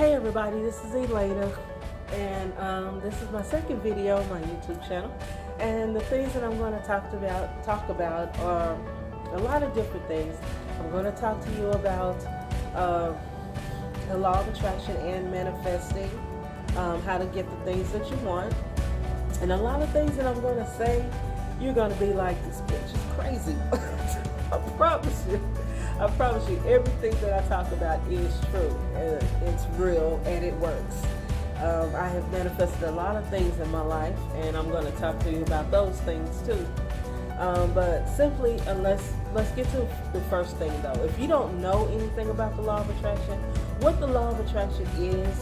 Hey everybody, this is Elaina, and this is my second video on my YouTube channel. And the things that I'm going to talk about are a lot of different things. I'm going to talk to you about the law of attraction and manifesting, how to get the things that you want, and a lot of things that I'm going to say. You're going to be like, this bitch is crazy. I promise you. I promise you, everything that I talk about is true, and it's real, and it works. I have manifested a lot of things in my life, and I'm going to talk to you about those things too. But simply, let's get to the first thing though. If you don't know anything about the law of attraction, what the law of attraction is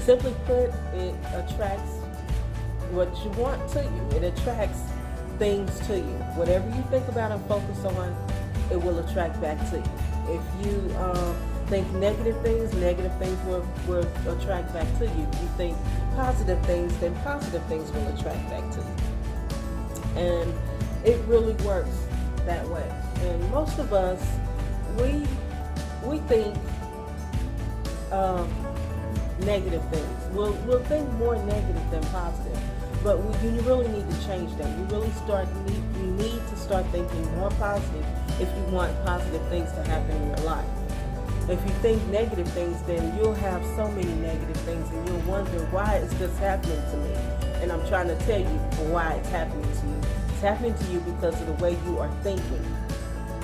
simply put, it attracts what you want to you. It attracts things to you. Whatever you think about and focus on, it will attract back to you. If you think negative things will attract back to you. If you think positive things, then positive things will attract back to you. And it really works that way. And most of us, we think negative things. We'll think more negative than positive. But you really need to change that. You need to start thinking more positive if you want positive things to happen in your life. If you think negative things, then you'll have so many negative things, and you'll wonder, why is this happening to me? And I'm trying to tell you why it's happening to you. It's happening to you because of the way you are thinking.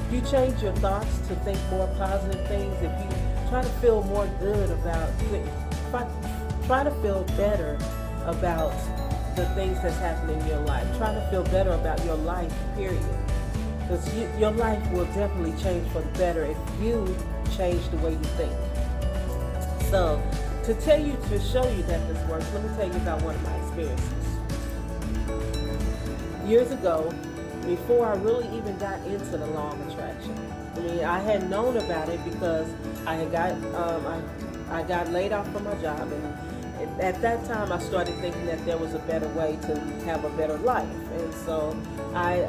If you change your thoughts to think more positive things, if you try to feel more good about, try to feel better about the things that's happening in your life. Try to feel better about your life, period. Because your life will definitely change for the better if you change the way you think. So, to show you that this works, let me tell you about one of my experiences. Years ago, before I really even got into the law of attraction, I had known about it because I got laid off from my job, and at that time, I started thinking that there was a better way to have a better life. And so I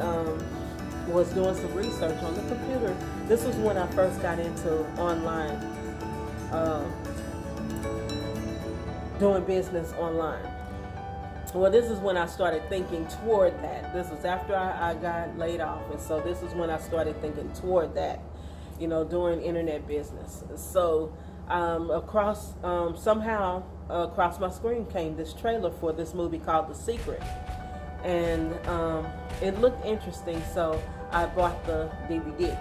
was doing some research on the computer. This was when I first got into online, doing business online. Well, this is when I started thinking toward that. This was after I got laid off. And so this is when I started thinking toward that, doing internet business. So somehow across my screen came this trailer for this movie called The Secret, and it looked interesting, so I bought the DVD.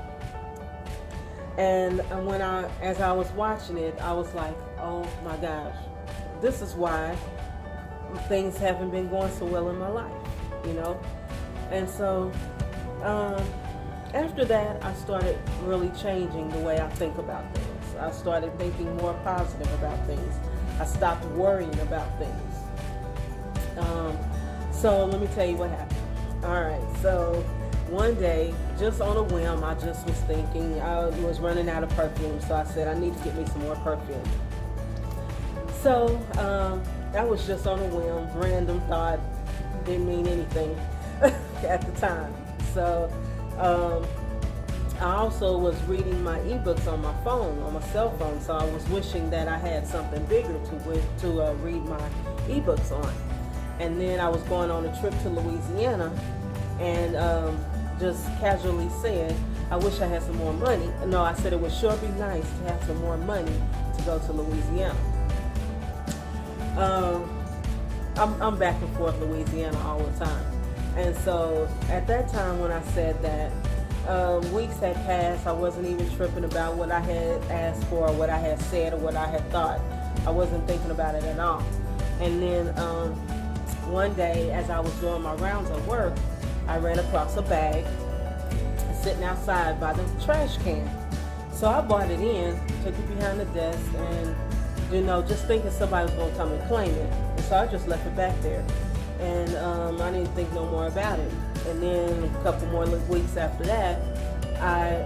And as I was watching it, I was like, oh my gosh, this is why things haven't been going so well in my life, And so after that, I started really changing the way I think about things. I started thinking more positive about things. I stopped worrying about things. So let me tell you what happened. All right, so one day, just on a whim, I just was thinking, I was running out of perfume, so I said, I need to get me some more perfume. So that was just on a whim, random thought, didn't mean anything at the time. So I also was reading my ebooks on my phone, on my cell phone, so I was wishing that I had something bigger to read my ebooks on. And then I was going on a trip to Louisiana, and just casually said, I wish I had some more money. No, I said it would sure be nice to have some more money to go to Louisiana. I'm back and forth Louisiana all the time. And so at that time when I said that, weeks had passed. I wasn't even tripping about what I had asked for, or what I had said, or what I had thought. I wasn't thinking about it at all. And then one day, as I was doing my rounds at work, I ran across a bag sitting outside by the trash can. So I brought it in, took it behind the desk, and just thinking somebody was going to come and claim it. And so I just left it back there. And I didn't think no more about it. And then a couple more weeks after that,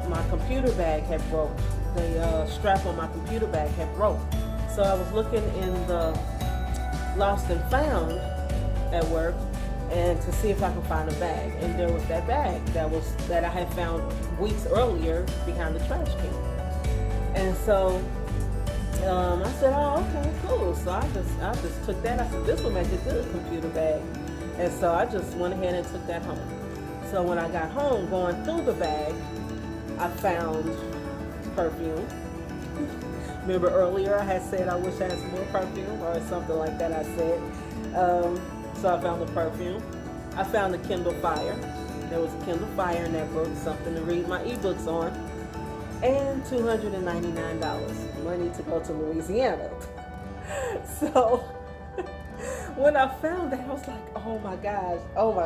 my computer bag had broke. The strap on my computer bag had broke. So I was looking in the lost and found at work, and to see if I could find a bag. And there was that bag that I had found weeks earlier behind the trash can. And so I said, oh, okay, cool. So I just took that. I said, this will make a good computer bag. And so I just went ahead and took that home. So when I got home, going through the bag, I found perfume. Remember earlier I had said I wish I had some more perfume or something like that I said. So I found the perfume. I found the Kindle Fire. There was a Kindle Fire in that book, something to read my ebooks on. And $299, money to go to Louisiana. So when I found that, I was like, oh my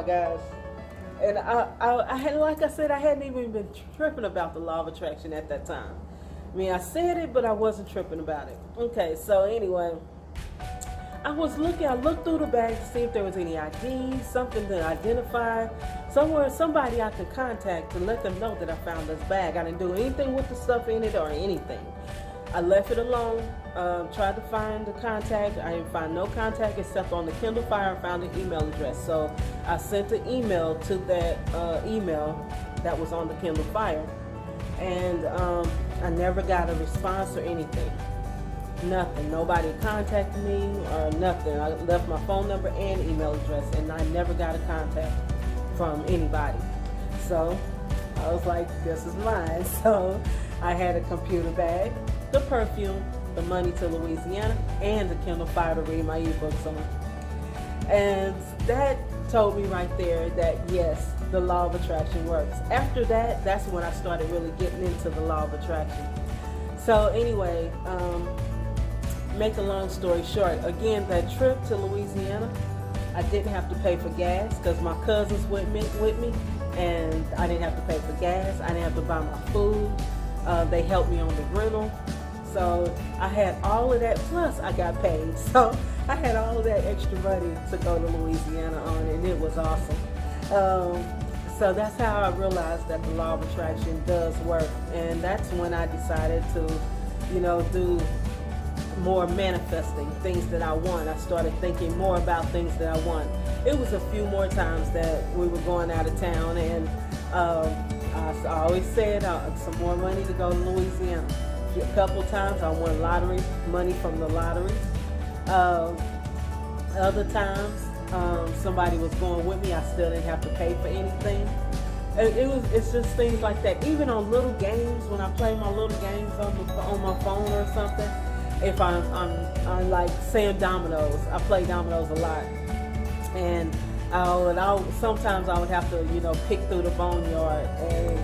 gosh. And I had, like I said, I hadn't even been tripping about the law of attraction at that time. I mean, I said it, but I wasn't tripping about it. Okay, so anyway, I looked through the bag to see if there was any ID, something to identify, somebody I could contact to let them know that I found this bag. I didn't do anything with the stuff in it or anything. I left it alone, tried to find the contact. I didn't find no contact except on the Kindle Fire. I found an email address. So I sent the email to that email that was on the Kindle Fire. And I never got a response or anything. Nothing. Nobody contacted me or nothing. I left my phone number and email address, and I never got a contact from anybody. So I was like, this is mine. So I had a computer bag, the perfume, the money to Louisiana, and the Kindle Fire to read my ebooks on. And that told me right there that yes, the law of attraction works. After that, that's when I started really getting into the law of attraction. So anyway, make a long story short, again, that trip to Louisiana, I didn't have to pay for gas because my cousins went with me, and I didn't have to pay for gas. I didn't have to buy my food. They helped me on the rental. So I had all of that, plus I got paid. So I had all of that extra money to go to Louisiana on, and it was awesome. So that's how I realized that the law of attraction does work. And that's when I decided to, do more manifesting things that I want. I started thinking more about things that I want. It was a few more times that we were going out of town, and I always said some more money to go to Louisiana. A couple times I won lottery money from the lottery. Other times somebody was going with me. I still didn't have to pay for anything. It's just things like that. Even on little games, when I play my little games on my phone or something. If I'm like saying dominoes, I play dominoes a lot, and sometimes I would have to pick through the boneyard. And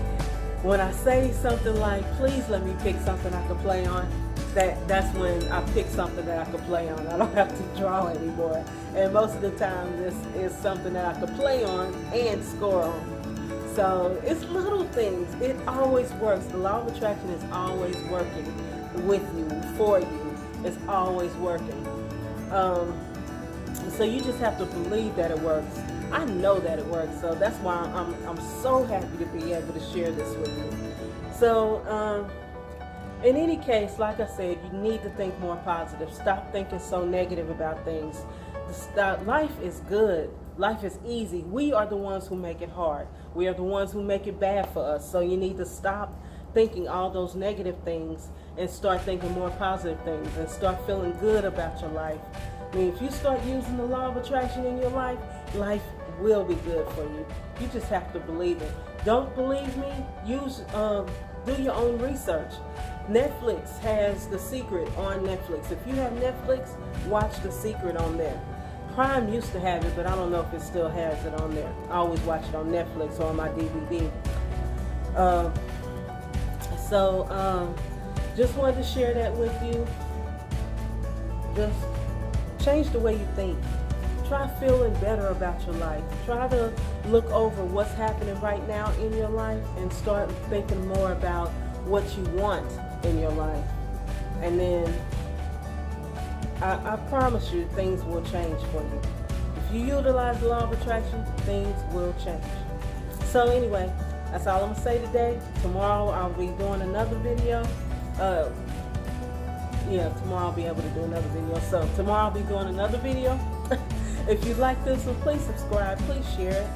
when I say something like, "Please let me pick something I can play on," that's when I pick something that I can play on. I don't have to draw anymore. And most of the time, this is something that I can play on and score on. So it's little things. It always works. The law of attraction is always working with you, for you. It's always working. So you just have to believe that it works. I know that it works, so that's why I'm so happy to be able to share this with you. So in any case, like I said, you need to think more positive. Stop thinking so negative about things. Life is good. Life is easy. We are the ones who make it hard. We are the ones who make it bad for us. So you need to stop thinking all those negative things and start thinking more positive things and start feeling good about your life. I mean, if you start using the law of attraction in your life, life will be good for you. You just have to believe it. Don't believe me? Do your own research. Netflix has The Secret on Netflix. If you have Netflix, watch The Secret on there. Prime used to have it, but I don't know if it still has it on there. I always watch it on Netflix or on my DVD. Just wanted to share that with you. Just change the way you think. Try feeling better about your life. Try to look over what's happening right now in your life and start thinking more about what you want in your life. And then I promise you things will change for you. If you utilize the law of attraction, things will change. So anyway, that's all I'm going to say today. Tomorrow I'll be doing another video. Tomorrow I'll be able to do another video. So tomorrow I'll be doing another video. If you like this one, please subscribe. Please share it.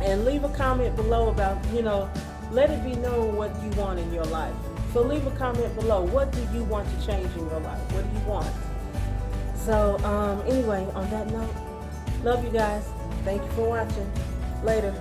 And leave a comment below about, let it be known what you want in your life. So leave a comment below. What do you want to change in your life? What do you want? So anyway, on that note, love you guys. Thank you for watching. Later.